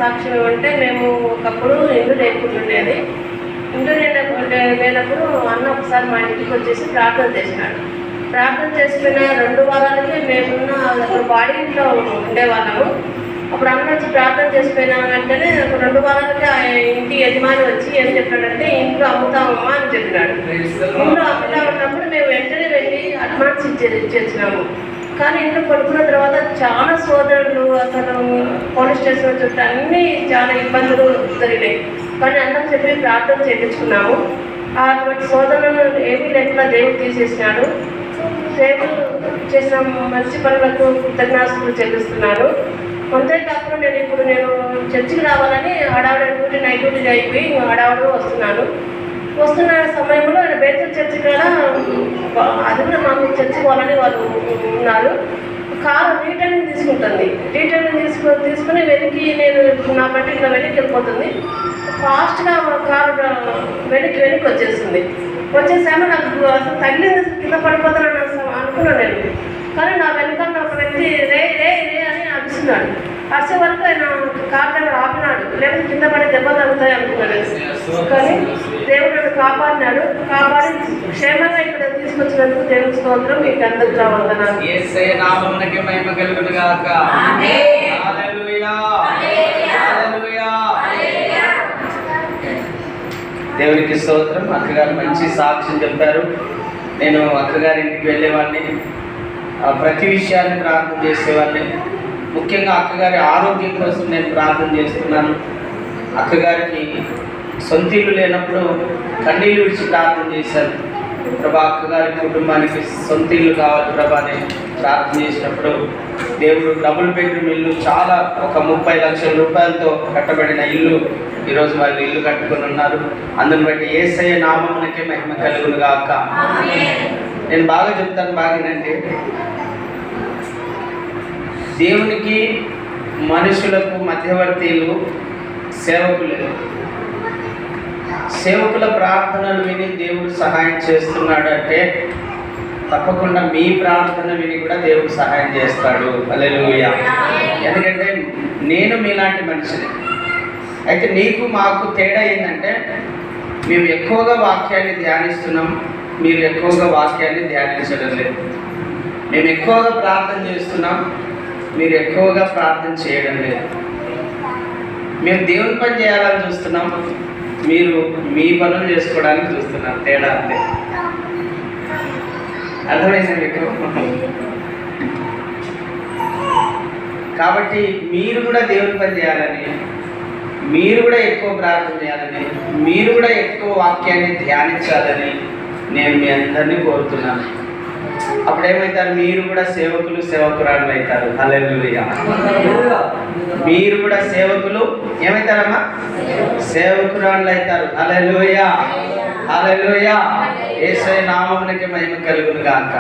సాక్ష్యం ఏమంటే, మేము ఒకప్పుడు ఇల్లు లేకుంటుండేది. ఇల్లు లేనప్పుడు అన్న ఒకసారి మా ఇంటికి వచ్చేసి ప్రార్థన చేసినాడు. ప్రార్థన చేసిన 2 వారాలకి మేమున్న అక్కడ బాడీ ఇంట్లో ఉండేవాళ్ళము. అప్పుడు అన్న వచ్చి ప్రార్థన చేసిపోయిన వెంటనే 2 వారాలకి ఆ ఇంటి యజమాని వచ్చి ఏం చెప్పాడంటే, ఇంట్లో అమ్ముతామమ్మా అని చెప్పినాడు. ఇంట్లో అమ్ముతా ఉన్నప్పుడు మేము వెంటనే వెళ్ళి అడ్వాన్స్ ఇచ్చేసినాము. కానీ ఇంట్లో పడుకున్న తర్వాత చాలా సోదరులు అసలు పోలీస్ స్టేషన్ చుట్టూ అన్నీ చాలా ఇబ్బందులు జరిగినాయి. కానీ అందరం చెప్పి ప్రార్థన చేయించుకున్నాము. అటువంటి సోదరులను ఏమీ లేకుండా దేవుడు తీసేసినాడు. దేవుడు చేసిన మంచి పనులకు కృతజ్ఞతలు చెల్లిస్తున్నాను. అంతేకాకుండా నేను చర్చికి రావాలని హడావుడి నైట్ డ్యూటీ అయిపోయి హడావుడు వస్తున్న సమయంలో బేతల్ చర్చి కూడా అది కూడా మాకు చర్చి పోవాలని వాళ్ళు ఉన్నారు. కారు రీటర్నింగ్ తీసుకుంటుంది. తీసుకుని వెనక్కి నేను నా బండి ఇట్లా వెనక్కి వెళ్ళిపోతుంది. ఫాస్ట్గా కారు వెనక్కి వచ్చేసాము. నాకు అసలు తగిలింది, కింద పడిపోతానని అనుకున్నాను నేను. కానీ నా వెనకాల ఒక వ్యక్తి రే రే రే అని అరుస్తున్నాడు. అరిసే వరకు ఆయన కారు దగ్గర ఆపినాడు, లేకపోతే కింద పడి దెబ్బలు తగ్గుతాయి అనుకున్నాను. కానీ దేవుడు నన్ను కాపాడి క్షేమంగా ఇక్కడ తీసుకొచ్చినందుకు దేవుని స్తోత్రం. మీకు అందరికి రావాలన్నా దేవునికి స్తోత్రం. అక్కగారు మంచి సాక్ష్యం చెప్పారు. నేను అక్కగారి ఇంటికి వెళ్ళేవాడిని, ప్రతి విషయాన్ని ప్రార్థన చేసేవాడిని. ముఖ్యంగా అక్కగారి ఆరోగ్యం కోసం నేను ప్రార్థన చేస్తున్నాను. అక్కగారికి సొంత ఇల్లు లేనప్పుడు కన్నీళ్ళు విడిచి ప్రార్థన చేశాను. ప్రభా, అక్కగారి కుటుంబానికి సొంత ఇల్లు కావాలి ప్రభా అని ప్రార్థన చేసినప్పుడు దేవుడు డబుల్ బెడ్రూమ్ ఇల్లు, చాలా ఒక 30 లక్షల రూపాయలతో కట్టబడిన ఇల్లు ఈరోజు వాళ్ళు ఇల్లు కట్టుకుని ఉన్నారు. అందుని బట్టి యేసయ్య నామమునకే మహిమ కలుగును గాక. నేను బాగా చెప్తాను, బాగానంటే దేవునికి మనుషులకు మధ్యవర్తీలు సేవకుల ప్రార్థనలు విని దేవుడు సహాయం చేస్తున్నాడు అంటే తప్పకుండా మీ ప్రార్థన విని కూడా దేవుడు సహాయం చేస్తాడు. హల్లెలూయా. ఎందుకంటే నేను మీలాంటి మనిషిని. అయితే నీకు మాకు తేడా ఏంటంటే, మేము ఎక్కువగా వాక్యాన్ని ధ్యానిస్తున్నాం, మీరు ఎక్కువగా వాక్యాన్ని ధ్యానించడం లేదు. మేము ఎక్కువగా ప్రార్థన చేస్తున్నాం, మీరు ఎక్కువగా ప్రార్థన చేయడం లేదు. మేము దేవుని పని చేయాలని చూస్తున్నాం, మీరు మీ పనులు చేసుకోవడానికి చూస్తున్నారు. తేడా అంతే. అర్థమైంది మీకు? కాబట్టి మీరు కూడా దేవుని పని చేయాలని, మీరు కూడా ఎక్కువ ప్రార్థన చేయాలని, మీరు కూడా ఎక్కువ వాక్యాన్ని ధ్యానించాలని నేను మీ అందరినీ కోరుతున్నాను. అప్పుడేమవుతారు? మీరు కూడా సేవకురాళ్ళు అవుతారు. హల్లెలూయా. మీరు కూడా సేవకులు ఏమవుతారమ్మా? సేవకురాళ్ళు అవుతారు. హల్లెలూయా. హల్లెలూయా. యేసయ్య నామమునకే మహిమ కలుగును గాక.